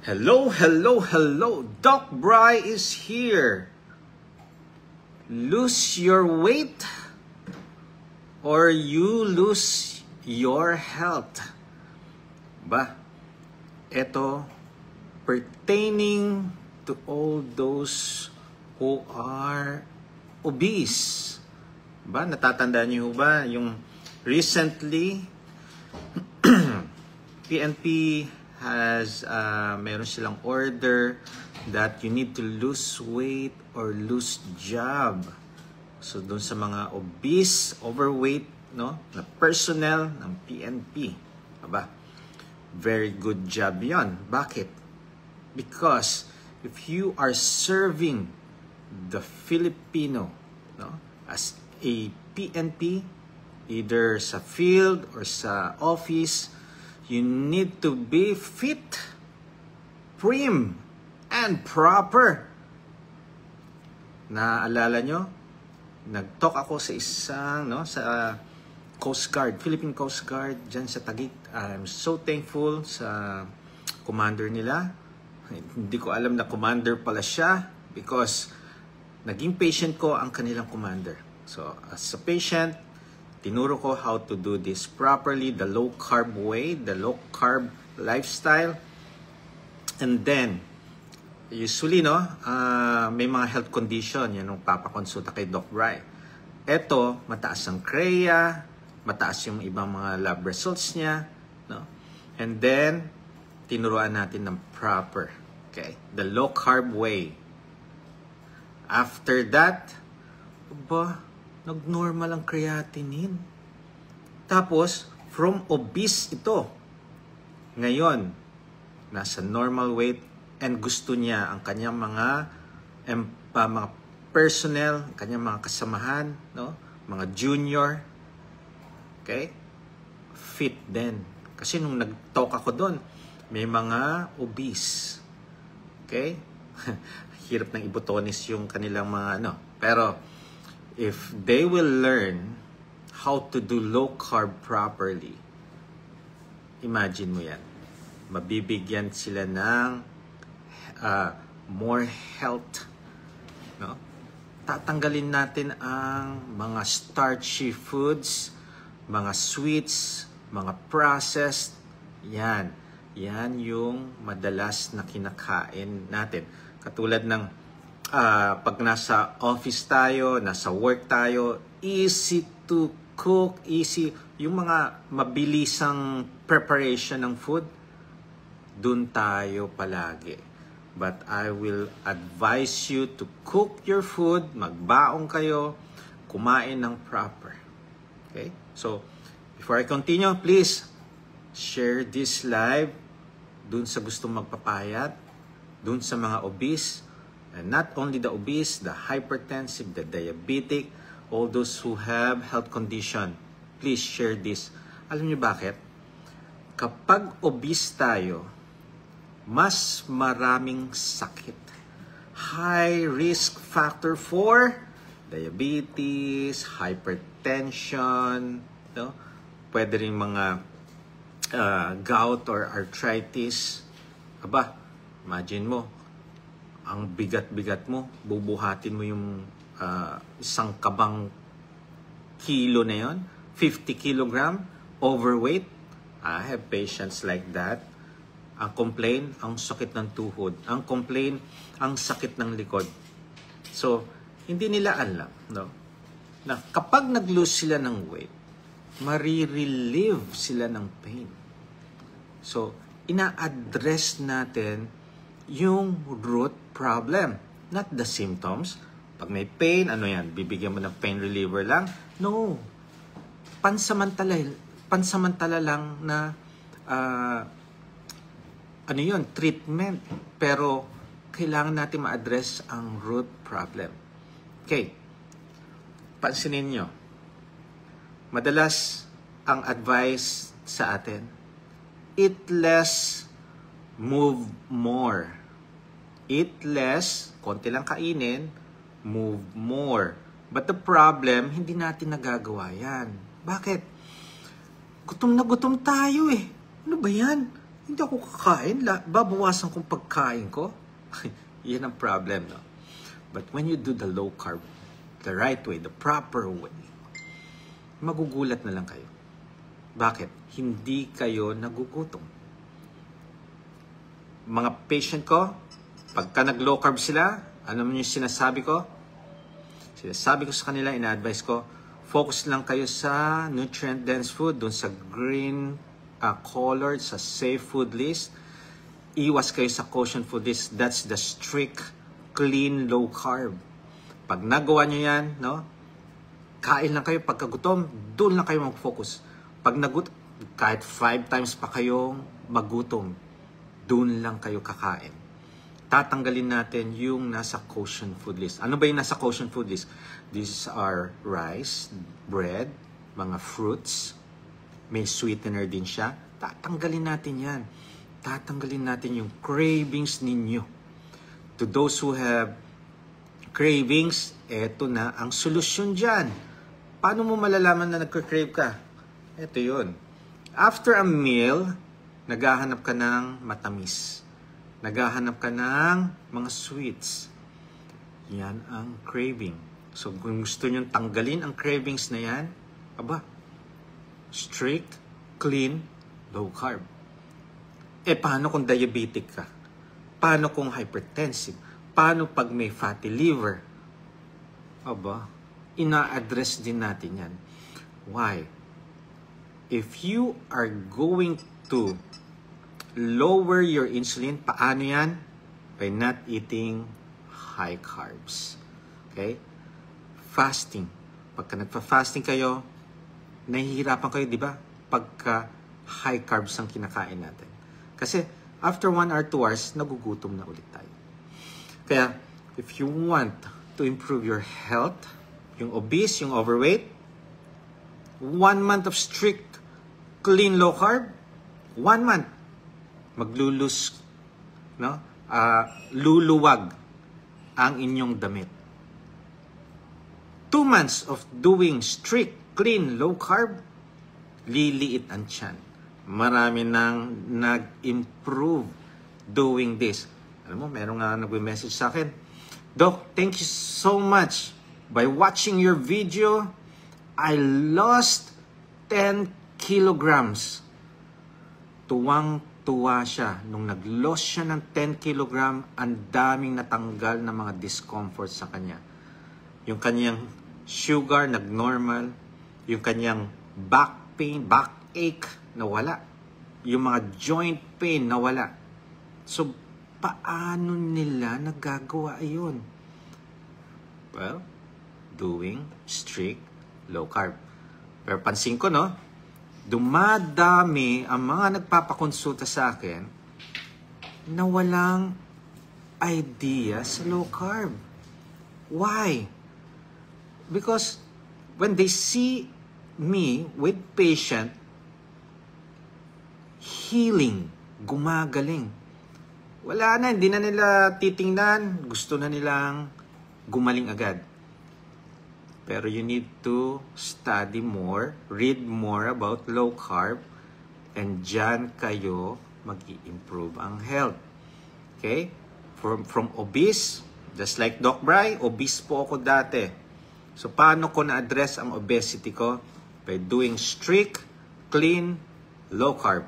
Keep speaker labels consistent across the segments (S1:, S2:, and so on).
S1: Hello, hello, hello. Doc Bry is here. Lose your weight or you lose your health. Ba? Ito pertaining to all those who are obese. Ba? Natatandaan niyo ba yung recently PNP has meron silang order that you need to lose weight or lose job. So doon sa mga obese, overweight, no, na personnel ng PNP. Aba, very good job 'yon. Bakit? Because if you are serving the Filipino, no, as a PNP, either sa field or sa office, you need to be fit, prim, and proper. Naalala nyo? Nag-talk ako sa isang, no, sa Coast Guard, Philippine Coast Guard, dyan sa Taguig. I'm so thankful sa commander nila. Hindi ko alam na commander pala siya because naging patient ko ang kanilang commander. So, as a patient, tinuro ko how to do this properly, the low-carb way, the low-carb lifestyle. And then, usually, no, may mga health condition, yan ang papakonsulta kay Doc Bry. Ito, mataas ang CREA, mataas yung ibang mga lab results niya, no? And then, tinuruan natin ng proper, okay? The low-carb way. After that, nag-normal ang creatinine. Tapos, from obese ito. Ngayon, nasa normal weight and gusto niya ang kanyang mga personnel, ang kanyang mga kasamahan, no? Mga junior. Okay? Fit din. Kasi nung nag-talk ako doon, may mga obese. Okay? Hirap nang ibotonis yung kanilang mga ano. Pero, if they will learn how to do low carb properly, imagine mo yan, mabibigyan sila ng more health, no? Tatanggalin natin ang mga starchy foods, mga sweets, mga processed. Yan yung madalas na kinakain natin, katulad ng pag nasa office tayo, nasa work tayo, easy to cook, easy, yung mga mabilisang preparation ng food, dun tayo palagi. But I will advise you to cook your food, magbaong kayo, kumain ng proper. Okay? So, before I continue, please share this live dun sa gustong magpapayat, dun sa mga obese. And not only the obese, the hypertensive, the diabetic, all those who have health condition, please share this. Alam niyo bakit? Kapag obese tayo, mas maraming sakit. High risk factor for diabetes, hypertension, no? Pwede rin mga gout or arthritis. Aba, imagine mo, ang bigat-bigat mo, bubuhatin mo yung isang kabang kilo na yon, 50 kilogram, overweight. I have patients like that. Ang complain, ang sakit ng tuhod. Ang complain, ang sakit ng likod. So, hindi nila alam, no, na kapag nag-lose sila ng weight, marirelieve sila ng pain. So, ina-address natin yung root problem, not the symptoms. Pag may pain, ano yan? Bibigyan mo ng pain reliever lang? No. Pansamantala lang na ano yun? Treatment. Pero kailangan natin ma-address ang root problem. Okay. Pansinin nyo. Madalas ang advice sa atin, eat less, move more. Eat less, konti lang kainin, move more. But the problem, hindi natin nagagawa yan. Bakit? Gutom na gutom tayo eh. Ano ba yan? Hindi ako kakain, babawasan kong pagkain ko. Yan ang problem, no? But when you do the low carb, the right way, the proper way, magugulat na lang kayo. Bakit? Hindi kayo nagugutom. Mga patient ko, pagka nag-low carb sila, ano mo yung sinasabi ko? Sinasabi ko sa kanila, ina-advise ko, focus lang kayo sa nutrient-dense food, dun sa green colored, sa safe food list. Iwas kayo sa caution food list. That's the strict, clean, low carb. Pag nagawa nyo yan, no? Kain lang kayo pagkagutom, doon lang kayo mag-focus. Pag kahit 5 times pa kayong magutom, doon lang kayo kakain. Tatanggalin natin yung nasa caution food list. Ano ba yung nasa caution food list? These are rice, bread, mga fruits, may sweetener din siya. Tatanggalin natin yan. Tatanggalin natin yung cravings ninyo. To those who have cravings, eto na ang solusyon dyan. Paano mo malalaman na nagka-crave ka? Eto yun. After a meal, naghahanap ka ng matamis. Naghahanap ka ng mga sweets. Yan ang craving. So, kung gusto nyo tanggalin ang cravings na yan, strict, clean, low carb. Paano kung diabetic ka? Paano kung hypertensive? Paano pag may fatty liver? Ina-address din natin yan. Why? If you are going to lower your insulin, paano yan? By not eating high carbs. Okay? Fasting. Pagka nagpa-fasting kayo, nahihirapan kayo, di ba? Pagka high carbs ang kinakain natin. Kasi after 1 or 2 hours, nagugutom na ulit tayo. Kaya, if you want to improve your health, yung obese, yung overweight, 1 month of strict, clean, low carb, 1 month, maglulus, no? Luluwag ang inyong damit. 2 months of doing strict, clean, low carb, liliit ang tiyan. Marami nang nag-improve doing this. Alam mo, meron nga nag-message sa akin, Doc, thank you so much. By watching your video, I lost 10 kilograms. Tuwang-tuwa siya. Nung nag-lost siya ng 10 kilogram, ang daming natanggal na mga discomfort sa kanya. Yung kanyang sugar, nag-normal. Yung kanyang back pain, backache, nawala. Yung mga joint pain, nawala. So, paano nila nagagawa yun? Well, doing strict low carb. Pero pansin ko, no? Dumadami ang mga nagpapakonsulta sa akin na walang idea sa low carb. Why? Because when they see me with patient, healing, gumagaling. Wala na, hindi na nila titingnan. Gusto na nilang gumaling agad. Pero you need to study more, read more about low carb, and dyan kayo mag-i-improve ang health. Okay? From obese, just like Doc Bry, obese po ako dati. So, paano ko na-address ang obesity ko? By doing strict, clean, low carb.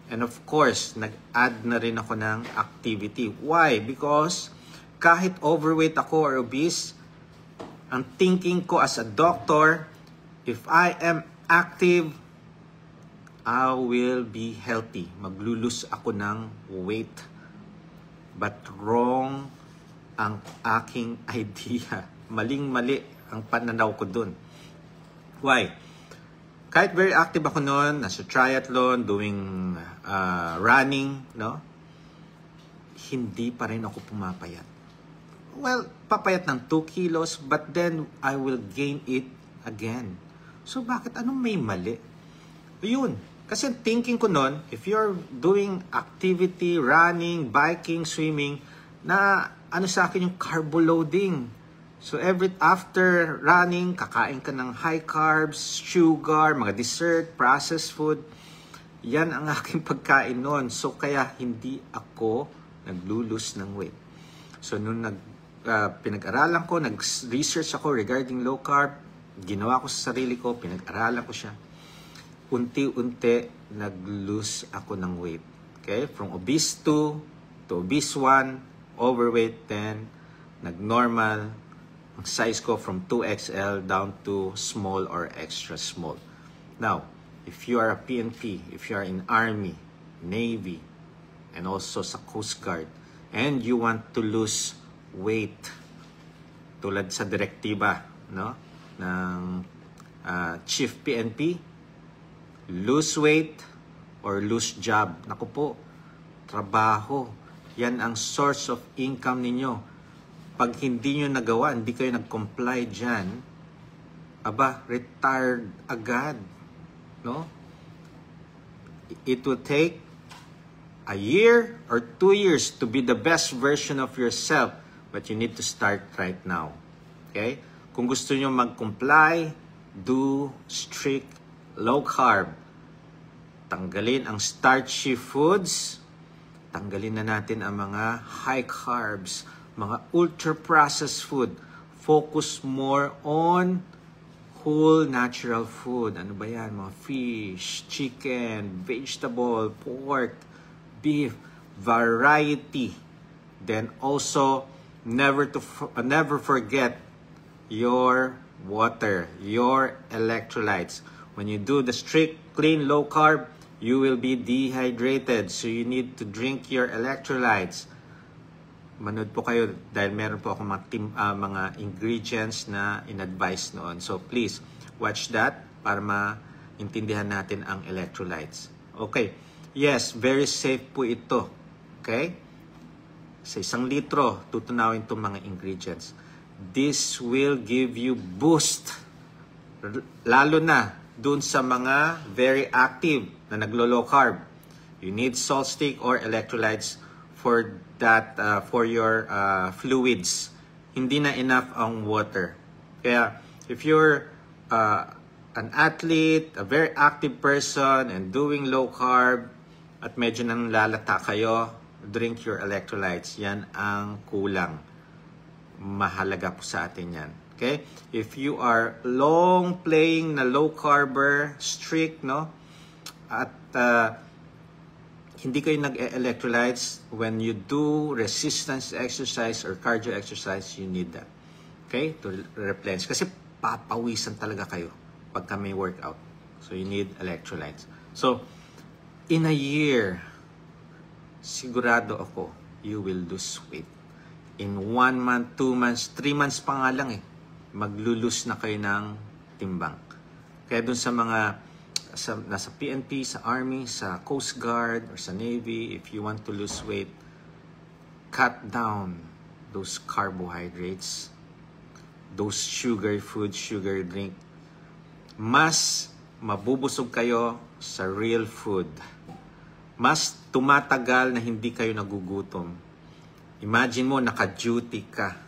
S1: And of course, nag-add na rin ako ng activity. Why? Because kahit overweight ako or obese, ang thinking ko as a doctor, if I am active, I will be healthy. Maglulus ako ng weight. But wrong ang aking idea. Maling-mali ang pananaw ko dun. Why? Kahit very active ako noon, nasa triathlon, doing running, no? Hindi pa rin ako pumapayat. Well, papayat ng 2 kilos, but then I will gain it again. So, bakit? Anong may mali? Yun. Kasi thinking ko noon, if you're doing activity, running, biking, swimming, na ano sa akin yung carbo loading. So, after running, kakain ka ng high carbs, sugar, mga dessert, processed food. Yan ang aking pagkain noon. So, kaya hindi ako naglulus ng weight. So, nung pinag-aralan ko, nag-research ako regarding low carb, ginawa ko sa sarili ko, pinag-aralan ko siya. Unti-unti, nag-lose ako ng weight. Okay? From obese 2 to obese 1, overweight 10, nag-normal. Ang size ko from 2XL down to small or extra small. Now, if you are a PNP, if you are in Army, Navy, and also sa Coast Guard, and you want to lose weight, tulad sa direktiba, no, ng Chief PNP, lose weight or lose job. Naku po, trabaho. Yan ang source of income ninyo. Pag hindi nyo nagawa, hindi kayo nag-comply dyan, aba, retired agad. No? It will take a year or 2 years to be the best version of yourself, but you need to start right now. Okay? Kung gusto nyo mag-comply, do strict low carb. Tanggalin ang starchy foods. Tanggalin na natin ang mga high carbs, mga ultra-processed food. Focus more on whole natural food. Ano ba yan? Mga fish, chicken, vegetable, pork, beef, variety. Then also, never forget your water, your electrolytes. When you do the strict, clean, low carb, you will be dehydrated. So you need to drink your electrolytes. Manood po kayo dahil meron po akong mga ingredients na in-advise noon. So please, watch that para maintindihan natin ang electrolytes. Okay. Yes, very safe po ito. Okay? Sa 1 litro, tutunawin itong mga ingredients. This will give you boost. Lalo na dun sa mga very active na naglo-low carb. You need salt stick or electrolytes for that, for your fluids. Hindi na enough ang water. Kaya, if you're an athlete, a very active person, and doing low carb, at medyo nang lalata kayo, drink your electrolytes. Yan ang kulang. Mahalaga po sa atin yan. Okay? If you are long playing na low carber, strict, no? At hindi kayo nag-electrolytes, when you do resistance exercise or cardio exercise, you need that. Okay? To replenish. Kasi papawisan talaga kayo pagka may workout. So you need electrolytes. So, in a year, sigurado ako, you will lose weight. In 1 month, 2 months, 3 months pa nga lang maglulus na kayo ng timbang. Kaya dun sa mga nasa PNP, sa Army, sa Coast Guard, or sa Navy, if you want to lose weight, cut down those carbohydrates, those sugar food, sugar drink. Mas mabubusog kayo sa real food. Mas tumatagal na hindi kayo nagugutom. Imagine mo, naka-duty ka.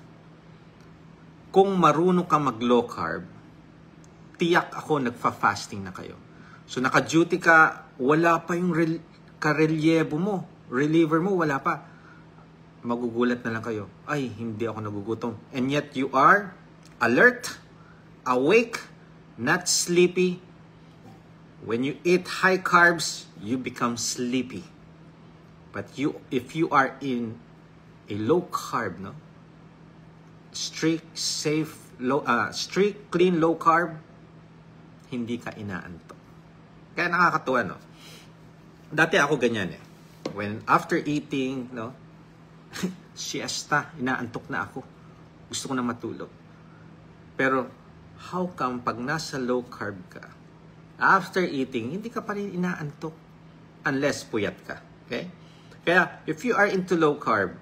S1: Kung marunong ka mag-low carb, tiyak ako nagfa-fasting na kayo. So naka-duty ka, wala pa yung karelyebo mo, reliever mo, wala pa. Magugulat na lang kayo, ay, hindi ako nagugutom. And yet you are alert, awake, not sleepy. When you eat high carbs, you become sleepy. But if you are in a low carb, no, strict, safe, strict, clean, low carb, hindi ka inaantok. Kaya nakakatuwa, no? Dati ako ganyan When after eating, no, siesta, inaantok na ako. Gusto ko na matulog. Pero how come pag nasa low carb ka, after eating, hindi ka pa rin inaantok unless puyat ka. Okay? Kaya, if you are into low carb,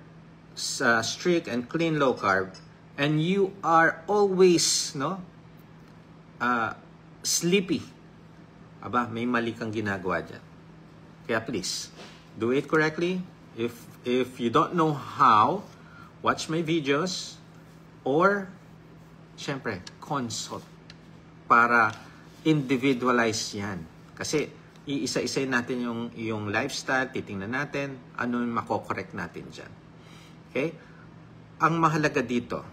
S1: strict and clean low carb, and you are always, no, sleepy, aba, may mali kang ginagawa dyan. Kaya please, do it correctly. If you don't know how, watch my videos, or, syempre, consult para individualize yan. Kasi iisa-isay natin yung lifestyle, titingnan natin, ano yung makokorek natin dyan. Okay? Ang mahalaga dito,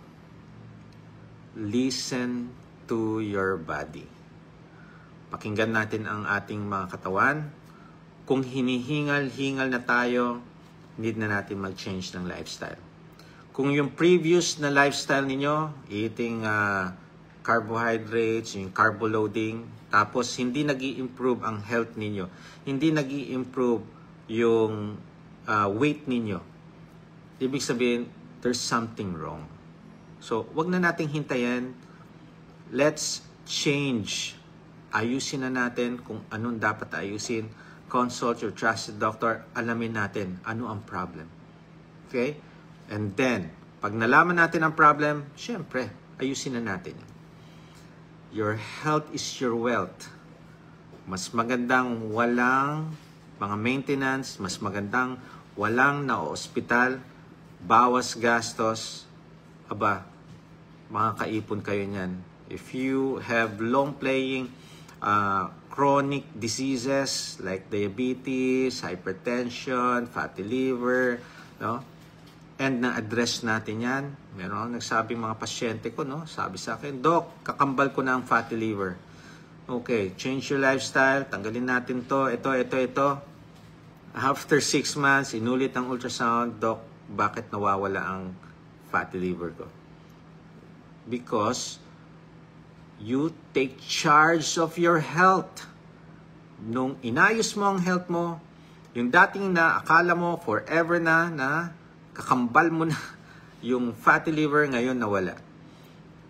S1: listen to your body. Pakinggan natin ang ating mga katawan. Kung hinihingal-hingal na tayo, need na natin mag-change ng lifestyle. Kung yung previous na lifestyle ninyo, eating carbohydrates, yung carbo loading, tapos hindi nag-i-improve ang health ninyo, hindi nag-i-improve yung weight ninyo, ibig sabihin, there's something wrong. So, wag na nating hintayin. Let's change. Ayusin na natin kung anong dapat ayusin. Consult your trusted doctor. Alamin natin ano ang problem. Okay? And then, pag nalaman natin ang problem, syempre, ayusin na natin. Your health is your wealth. Mas magandang walang mga maintenance, mas magandang walang na-ospital, bawas gastos. Aba, makakaipon kayo niyan. If you have long-playing chronic diseases like diabetes, hypertension, fatty liver, no? And na-address natin yan. Meron akong nagsabing mga pasyente ko, no? Sabi sa akin, Doc, kakambal ko na ang fatty liver. Okay, change your lifestyle, tanggalin natin to, ito. After 6 months, inulit ang ultrasound, Doc, bakit nawawala ang fatty liver ko? Because you take charge of your health. Nung inayos mo ang health mo, yung dating na akala mo forever na kakambal mo na yung fatty liver, ngayon nawala.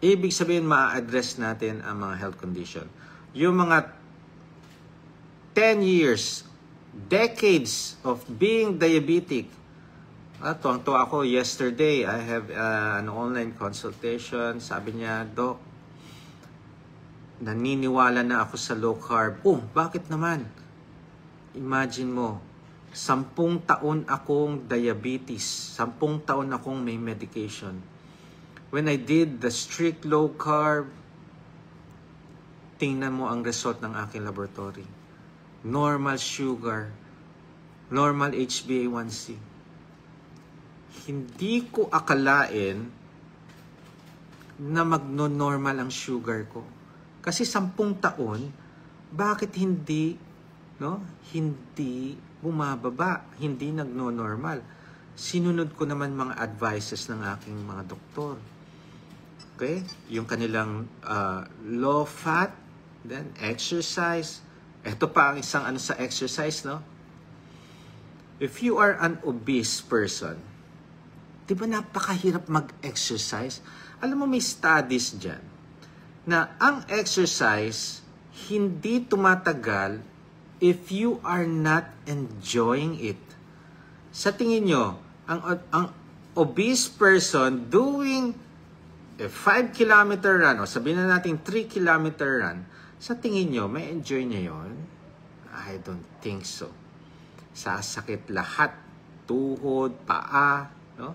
S1: Ibig sabihin, ma-address natin ang mga health condition. Yung mga 10 years, decades of being diabetic. Tuwang-tuwa ako yesterday, I have an online consultation. Sabi niya, Doc, naniniwala na ako sa low carb. Oh, bakit naman? Imagine mo, 10 taon akong diabetes. 10 taon akong may medication. When I did the strict low carb, tingnan mo ang result ng aking laboratory. Normal sugar, normal HbA1c. Hindi ko akalain na magno-normal ang sugar ko. Kasi 10 taon, bakit hindi bumababa, hindi nagno-normal? Sinunod ko naman mga advices ng aking mga doktor. Okay? Yung kanilang low fat, then exercise. Ito pa ang isang sa exercise, no? If you are an obese person, di ba napakahirap mag-exercise? Alam mo, may studies dyan na ang exercise hindi tumatagal if you are not enjoying it. Sa tingin nyo, ang obese person doing a 5-kilometer run, o sabihin na natin 3-kilometer run, sa tingin nyo, may enjoy niya yon? I don't think so. Sasakit lahat. Tuhod, paa, no?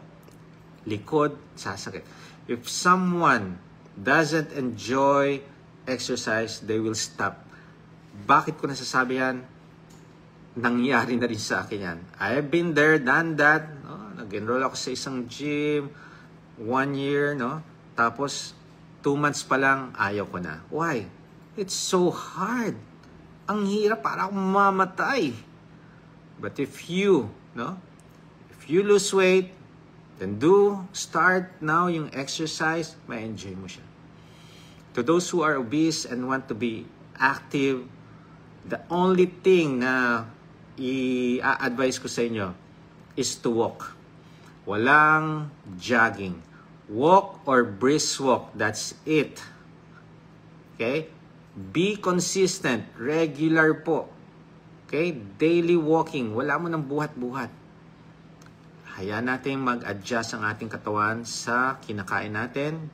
S1: Likod, sasakit. If someone doesn't enjoy exercise, they will stop. Bakit ko nasasabi yan? Nangyari na rin sa akin yan. I've been there, done that. No? Nag-enroll ako sa isang gym, 1 year, no? Tapos, 2 months pa lang, ayaw ko na. Why? It's so hard. Ang hirap, para akong mamatay. But if you lose weight, then start now yung exercise, may enjoy mo siya. To those who are obese and want to be active, the only thing na i-advise ko sa inyo is to walk. Walang jogging. Walk or brisk walk, that's it. Okay? Be consistent, regular po. Okay? Daily walking, wala mo ng buhat-buhat. Hayaan natin mag-adjust ang ating katawan sa kinakain natin.